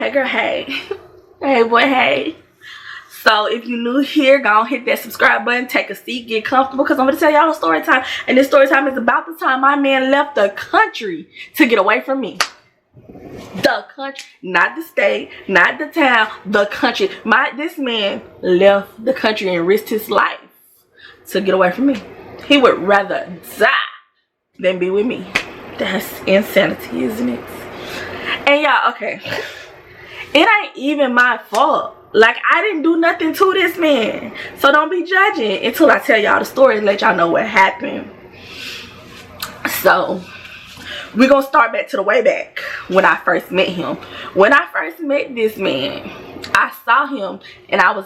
Hey girl, hey. Hey boy, hey. So if you're new here, go on hit that subscribe button, take a seat, get comfortable, because I'm going to tell y'all a story time. And this story time is about the time my man left the country to get away from me. The country, not the state, not the town, the country. This man left the country and risked his life to get away from me. He would rather die than be with me. That's insanity, isn't it? And y'all, okay, it ain't even my fault. Like, I didn't do nothing to this man. So don't be judging until I tell y'all the story and let y'all know what happened. So we're gonna start back to the way back when I first met him. When I first met this man, I saw him and I was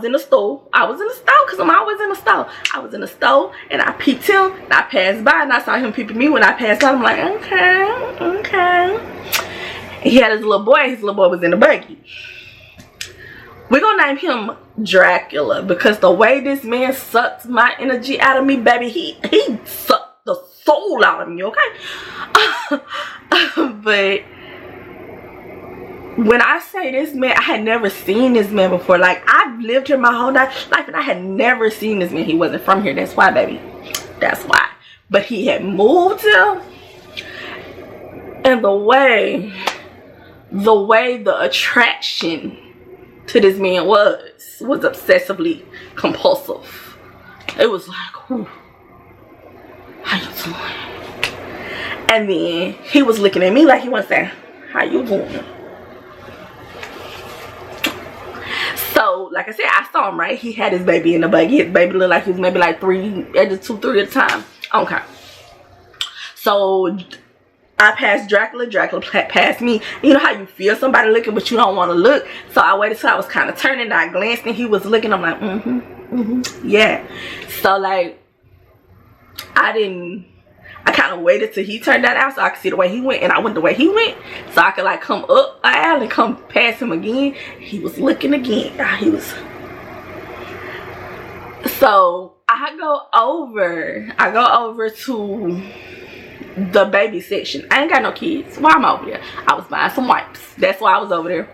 in the store. I was in the store because I'm always in the store. I was in the store and I peeped him and I passed by and I saw him peeping me. When I passed by, I'm like, okay. He had his little boy. His little boy was in the buggy. We're gonna name him Dracula because the way this man sucked my energy out of me, baby, he sucked the soul out of me, okay? But when I say this man, I had never seen this man before. Like, I've lived here my whole life and I had never seen this man. He wasn't from here. That's why, baby. That's why. But he had moved here. And the way the attraction to this man was obsessively compulsive. It was like, whew, how you doing? And then he was looking at me like he was saying, how you doing? So, like I said, I saw him, right? He had his baby in the buggy. His baby looked like he was maybe like 3 at the time. Okay. So I passed Dracula passed me. You know how you feel somebody looking but you don't want to look? So I waited till I was kind of turning and I glanced and he was looking. I'm like, yeah. So like, I kind of waited till he turned that out so I could see the way he went, and I went the way he went so I could like come up an aisle and come past him again. He was looking again. So I go over to the baby section. I ain't got no kids. Why am I over there? I was buying some wipes. That's why I was over there.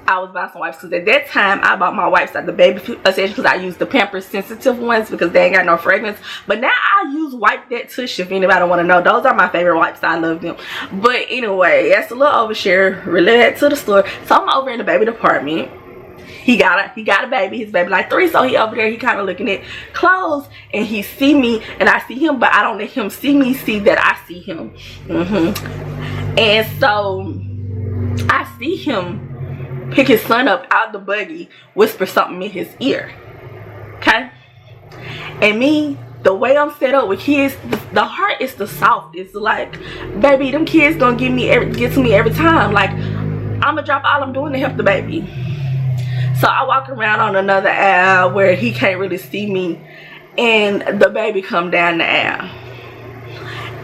I was buying some wipes because at that time I bought my wipes at the baby section because I used the Pampers sensitive ones because they ain't got no fragrance. But now I use Wipe That Tush if anybody want to know. Those are my favorite wipes. I love them. But anyway, that's a little overshare related to the store. So I'm over in the baby department. He got a baby. His baby like 3, so he over there. He kind of looking at clothes, and he see me, and I see him, but I don't let him see me. See that I see him. And so I see him pick his son up out the buggy, whisper something in his ear. Okay, and me, the way I'm set up with kids, the heart is the softest. Like, baby, them kids gonna get to me every time. Like, I'ma drop all I'm doing to help the baby. So I walk around on another aisle where he can't really see me, and the baby come down the aisle.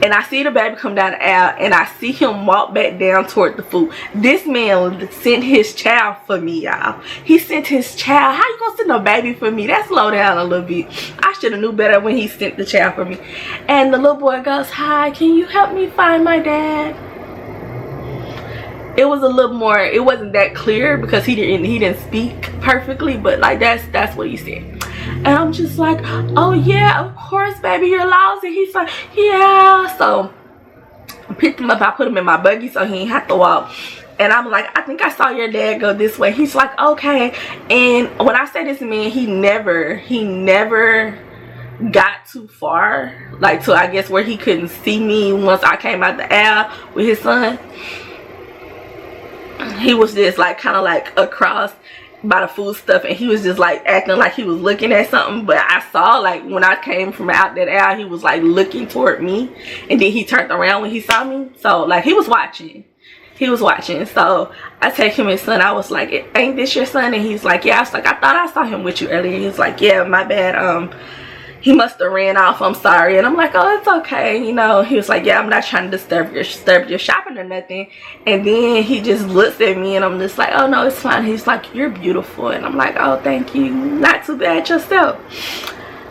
And I see the baby come down the aisle, and I see him walk back down toward the food. This man sent his child for me, y'all. He sent his child. How you gonna send a baby for me? That's low down a little bit. I should have knew better when he sent the child for me. And the little boy goes, hi, can you help me find my dad? It was a little more, it wasn't that clear because he didn't speak perfectly, but like that's what he said. And I'm just like, oh yeah, of course baby, you're lost. And he's like, yeah. So I picked him up, I put him in my buggy so he ain't have to walk. And I'm like, I think I saw your dad go this way. He's like, okay. And when I say this man, he never got too far, like to I guess where he couldn't see me once I came out the aisle with his son. He was just like kind of like across by the food stuff, and he was just like acting like he was looking at something. But I saw, like, when I came from out that aisle, he was like looking toward me, and then he turned around when he saw me. So like he was watching. So I take him his son. I was like, ain't this your son? And he's like, yeah. I was like, I thought I saw him with you earlier. He was like, yeah, my bad. He must have ran off, I'm sorry. And I'm like, oh, it's okay, you know. He was like, yeah, I'm not trying to disturb your shopping or nothing. And then he just looks at me, and I'm just like, oh no, it's fine. He's like, you're beautiful. And I'm like, oh, thank you, not too bad yourself.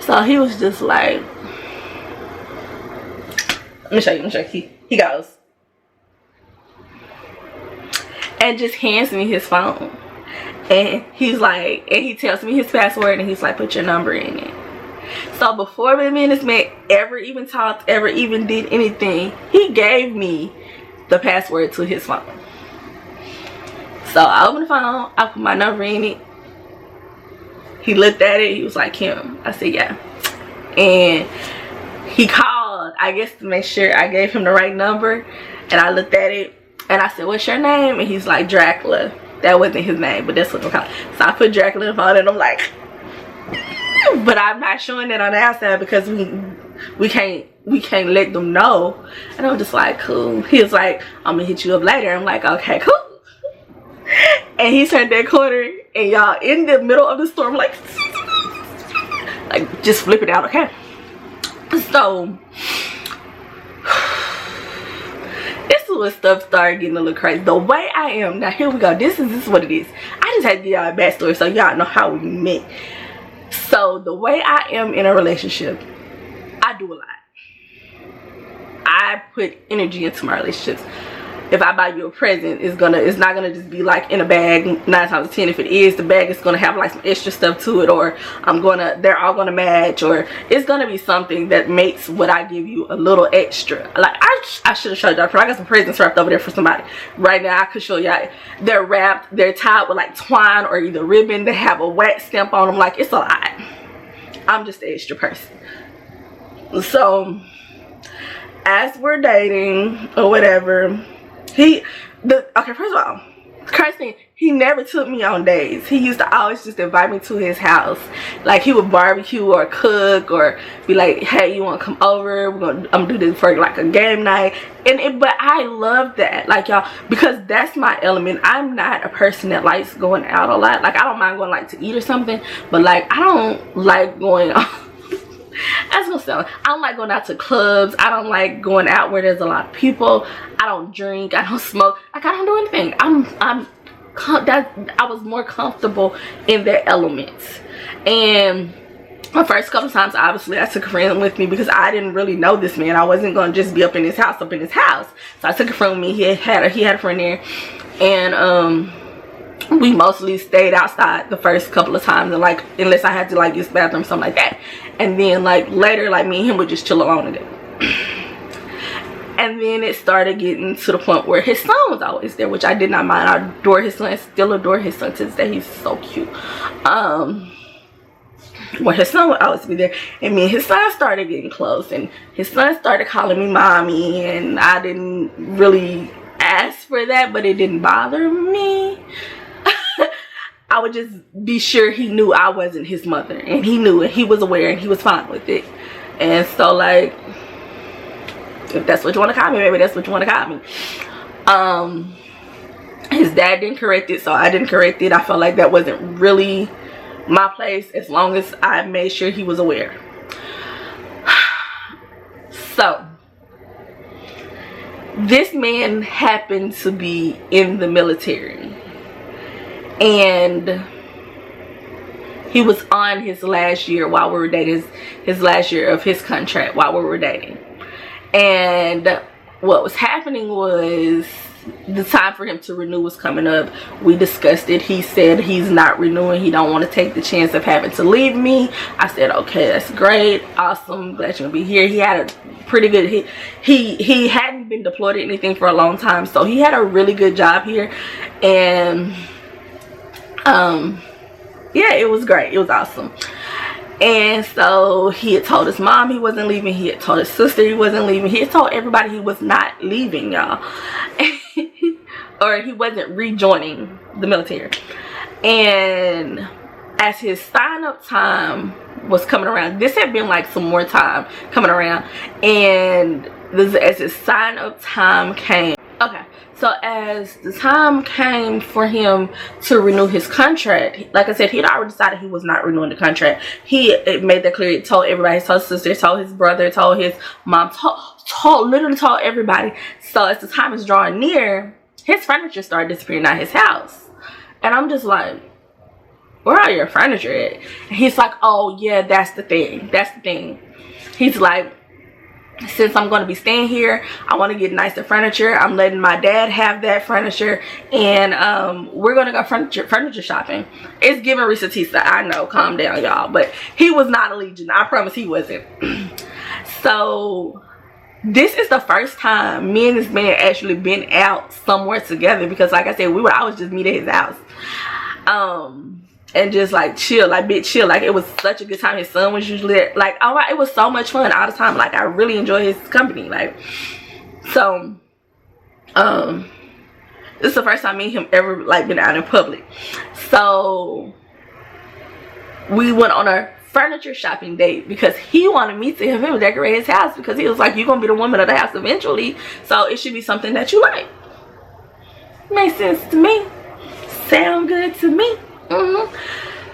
So he was just like, let me show you. He goes, and just hands me his phone. And he's like, and he tells me his password, and he's like, put your number in it. So before me and this man ever even talked, ever even did anything, he gave me the password to his phone. So I opened the phone, I put my number in it. He looked at it, he was like, Kim. I said, yeah. And he called, I guess, to make sure I gave him the right number. And I looked at it, and I said, what's your name? And he's like, Dracula. That wasn't his name, but that's what I'm calling. So I put Dracula in the phone, and I'm like, but I'm not showing that on the outside because we can't let them know. And I was just like, cool. He was like, I'm gonna hit you up later. I'm like, okay, cool. And he turned that corner, and y'all, in the middle of the storm, like just flip it out, okay? So this is when stuff started getting a little crazy. The way I am now, here we go. This is what it is. I just had to give y'all a backstory so y'all know how we met. So the way I am in a relationship, I do a lot. I put energy into my relationships. If I buy you a present, it's not gonna just be like in a bag 9 times out of 10. If it is, the bag is gonna have like some extra stuff to it, or they're all gonna match, or it's gonna be something that makes what I give you a little extra. Like I should have showed y'all. I got some presents wrapped over there for somebody right now. I could show y'all. They're wrapped, they're tied with like twine or either ribbon. They have a wax stamp on them. Like, it's a lot. I'm just an extra person. So as we're dating or whatever, okay, first of all, crazy thing, he never took me on dates. He used to always just invite me to his house. Like, he would barbecue or cook or be like, hey, you want to come over? I'm gonna do this for like a game night. But I love that, like, y'all, because that's my element. I'm not a person that likes going out a lot. Like, I don't mind going like to eat or something, but like, I don't like going that's gonna sound, I don't like going out to clubs. I don't like going out where there's a lot of people. I don't drink, I don't smoke, like, I don't do anything. I was more comfortable in that element. And my first couple times, obviously, I took a friend with me because I didn't really know this man. I wasn't gonna just be up in his house. So I took a friend with me. He had a friend there, and we mostly stayed outside the first couple of times, and like, unless I had to like use the bathroom or something like that. And then like later, like, me and him would just chill alone together. And then it started getting to the point where his son was always there, which I did not mind. I adore his son, still adore his son to this day. He's so cute. Well, his son would always be there, and me and his son started getting close, and his son started calling me mommy, and I didn't really ask for that, but it didn't bother me. I would just be sure he knew I wasn't his mother, and he knew it. He was aware, and he was fine with it. And so, like, if that's what you want to call me, maybe that's what you want to call me. His dad didn't correct it, so I didn't correct it. I felt like that wasn't really my place, as long as I made sure he was aware. So this man happened to be in the military, and he was on his last year while we were dating, his last year of his contract while we were dating. And what was happening was, the time for him to renew was coming up. We discussed it. He said he's not renewing. He don't want to take the chance of having to leave me. I said, okay, that's great, awesome, glad you're gonna be here. He had a pretty good, he hadn't been deployed or anything for a long time, so he had a really good job here. And yeah, it was great, it was awesome. And so he had told his mom he wasn't leaving. He had told his sister he wasn't leaving. He had told everybody he was not leaving, y'all. Or he wasn't rejoining the military. And as his sign-up time was coming around, this had been like some more time coming around, and as his sign-up time came, okay, so as the time came for him to renew his contract, like I said, he had already decided he was not renewing the contract. He made that clear. He told everybody. He told his sister, told his brother, told his mom, literally told everybody. So as the time is drawing near, his furniture started disappearing out of his house. And I'm just like, where are your furniture at? And he's like, oh yeah, that's the thing. That's the thing. He's like, since I'm going to be staying here, I want to get nicer furniture. I'm letting my dad have that furniture, and we're going to go furniture shopping. It's giving Risatista, I know, calm down y'all, but he was not a Legion, I promise he wasn't. So this is the first time me and this man actually been out somewhere together, because like I said, I was just meet at his house, and just like chill, like bit chill. Like it was such a good time. His son was usually there. Like, all right, it was so much fun all the time. Like I really enjoy his company. Like, so this is the first time me and him ever like been out in public. So we went on a furniture shopping date because he wanted me to have him decorate his house, because he was like, you're gonna be the woman of the house eventually, so it should be something that you like. Makes sense to me. Sound good to me.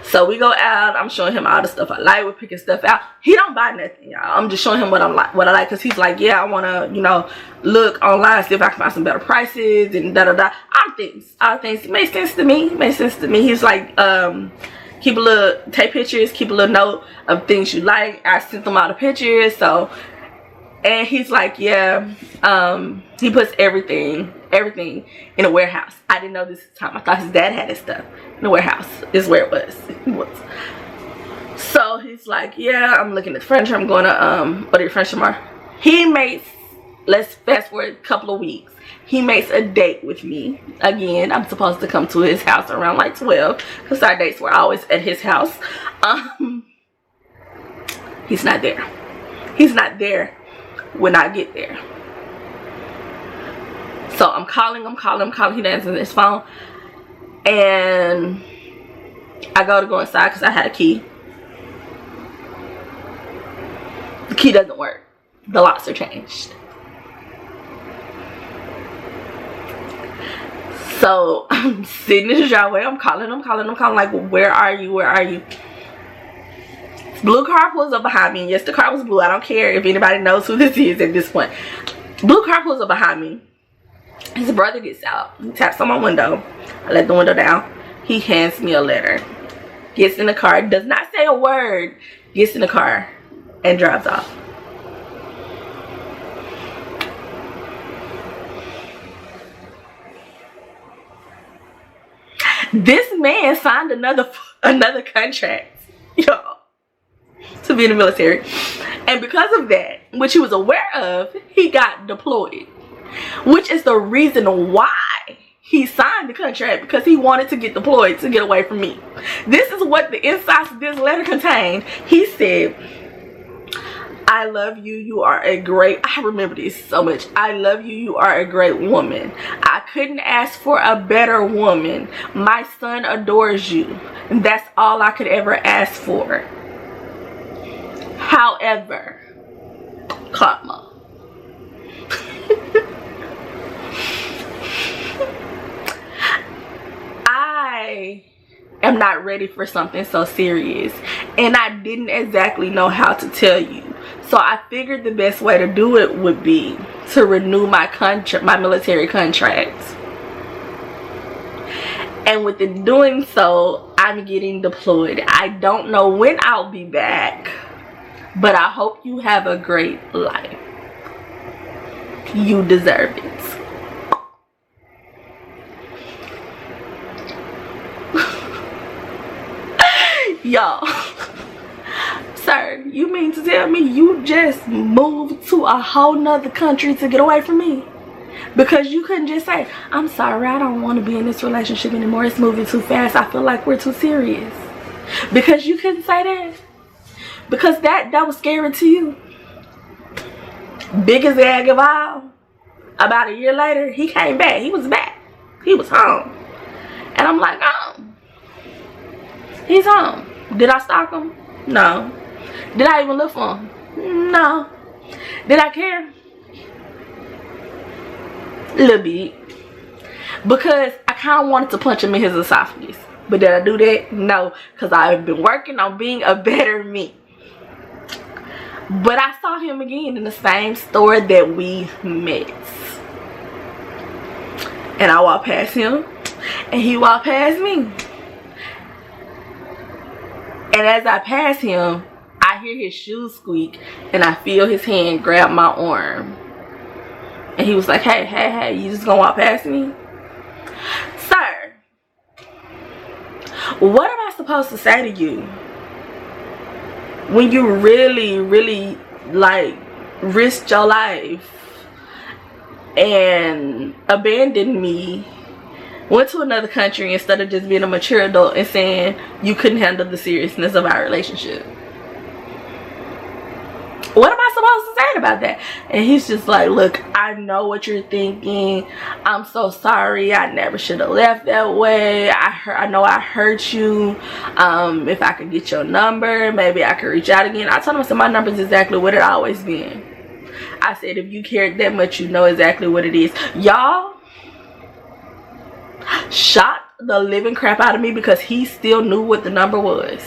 So we go out. I'm showing him all the stuff I like. We're picking stuff out. He don't buy nothing, y'all. I'm just showing him what I like, because he's like, yeah, I want to, you know, look online, see if I can find some better prices and da da da. All things makes sense to me. He's like, take pictures, keep a little note of things you like. I sent him all the pictures. So, and he's like, yeah, he puts everything in a warehouse. I didn't know this at the time. I thought his dad had his stuff in the warehouse is where it was. So he's like, yeah, I'm looking at the furniture. I'm going to order your furniture tomorrow. He makes, let's fast forward a couple of weeks. He makes a date with me. Again, I'm supposed to come to his house around like 12, because our dates were always at his house. He's not there. He's not there when I get there. So I'm calling. He doesn't answer his phone. And I go inside because I had a key. The key doesn't work. The locks are changed. So I'm sitting in the driveway. I'm calling. Like, where are you? Blue car pulls up behind me. And yes, the car was blue. I don't care if anybody knows who this is at this point. Blue car pulls up behind me. His brother gets out. He taps on my window. I let the window down. He hands me a letter. Gets in the car. Does not say a word. Gets in the car and drives off. This man signed another contract, y'all, to be in the military. And because of that, which he was aware of, he got deployed. Which is the reason why he signed the contract, because he wanted to get deployed to get away from me. This is what the insides of this letter contained. He said, I love you. You are a great, I remember this so much. I love you. You are a great woman. I couldn't ask for a better woman. My son adores you. And that's all I could ever ask for. However, karma. I am not ready for something so serious, and I didn't exactly know how to tell you. So I figured the best way to do it would be to renew my military contract. And within doing so, I'm getting deployed. I don't know when I'll be back, but I hope you have a great life. You deserve it. Y'all, sir, you mean to tell me you just moved to a whole nother country to get away from me? Because you couldn't just say, I'm sorry, I don't want to be in this relationship anymore. It's moving too fast. I feel like we're too serious. Because you couldn't say that. Because that was scary to you. Biggest gag of all. About a year later, he came back. He was back. He was home. And I'm like, oh, he's home. Did I stalk him? No. Did I even look for him? No. Did I care? A little bit. Because I kind of wanted to punch him in his esophagus. But did I do that? No. Because I've been working on being a better me. But I saw him again in the same store that we met. And I walked past him. And he walked past me. And as I passed him, I hear his shoes squeak, and I feel his hand grab my arm. And he was like, hey, you just gonna walk past me? Sir, what am I supposed to say to you when you really like risked your life and abandoned me, went to another country instead of just being a mature adult and saying you couldn't handle the seriousness of our relationship? What am I supposed to say about that? And he's just like, look, I know what you're thinking. I'm so sorry. I never should have left that way. I know I hurt you. If I could get your number, maybe I could reach out again. I told him, I said, my number's exactly what it always been. I said, if you cared that much, you know exactly what it is. Y'all shocked the living crap out of me because he still knew what the number was.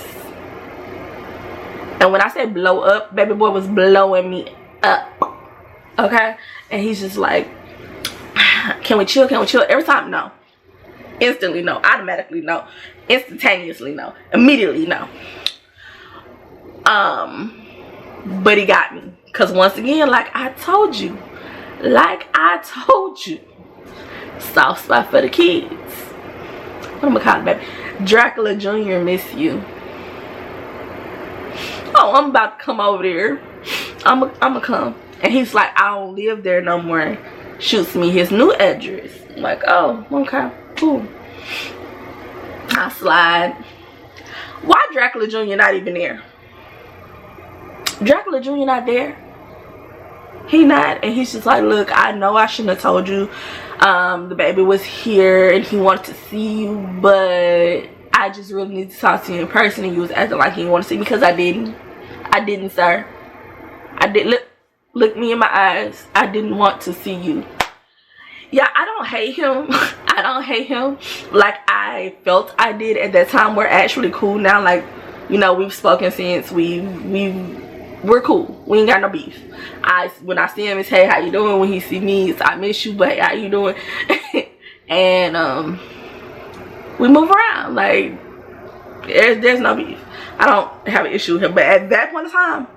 And when I say blow up, baby boy was blowing me up. Okay? And he's just like, can we chill? Can we chill? Every time, no. Instantly, no. Automatically, no. Instantaneously, no. Immediately, no. But he got me. Because once again, like I told you. Soft spot for the kids. What am I calling, baby? Dracula Jr. miss you. Oh, I'm about to come over there. I'm gonna come. And he's like, I don't live there no more. Shoots me his new address. I'm like, oh, okay, cool. I slide. Why Dracula Jr. not even there? Dracula Jr. not there. He not. And he's just like, look, I know I shouldn't have told you. The baby was here and he wanted to see you, but I just really need to talk to you in person. And you was acting like you didn't want to see me, because I didn't, sir. I did. Look me in my eyes. I didn't want to see you. Yeah, I don't hate him. I don't hate him like I felt I did at that time. We're actually cool now. Like, you know, we've spoken since. We're cool. We ain't got no beef. When I see him, it's, hey, how you doing? When he see me, it's, I miss you, but hey, how you doing? And we move around. Like, there's no beef. I don't have an issue with him. But at that point in time,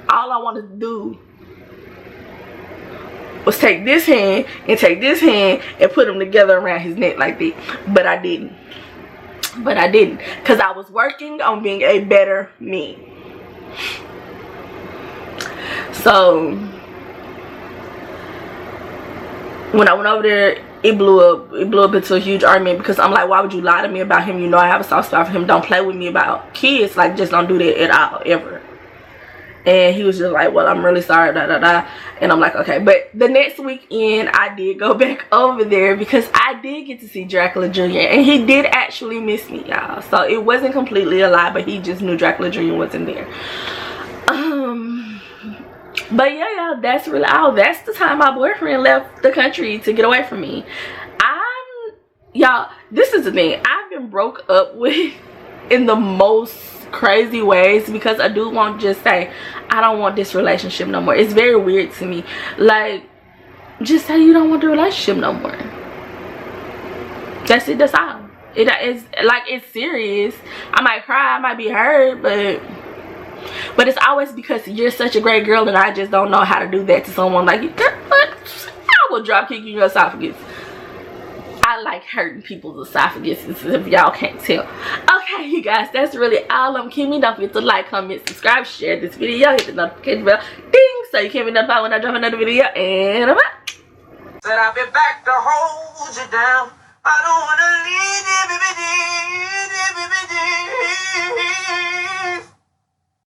all I wanted to do was take this hand and take this hand and put them together around his neck like that. But I didn't. Because I was working on being a better me. So when I went over there, it blew up into a huge argument, because I'm like, why would you lie to me about him? You know I have a soft spot for him. Don't play with me about kids. Like, just don't do that at all, ever. And he was just like, well, I'm really sorry, da da da. And I'm like, okay. But the next weekend, I did go back over there because I did get to see Dracula Jr. And he did actually miss me, y'all. So it wasn't completely a lie, but he just knew Dracula Jr. wasn't there. But yeah, that's really all. That's the time my boyfriend left the country to get away from me. Y'all, this is the thing. I've been broke up with in the most crazy ways, because I do want to just say, I don't want this relationship no more. It's very weird to me. Like, just say you don't want the relationship no more. That's it. That's all. It's like, it's serious. I might cry, I might be hurt, but it's always because you're such a great girl and I just don't know how to do that to someone like you. I will drop kick you in your esophagus. I like hurting people's esophaguses, if y'all can't tell. Okay, you guys, that's really all. I'm Kimmy. Don't forget to like, comment, subscribe, share this video, hit the notification bell, ding, so you can't be notified when I drop another video. And I'm out. Said I'll be back to hold you down. I don't wanna leave.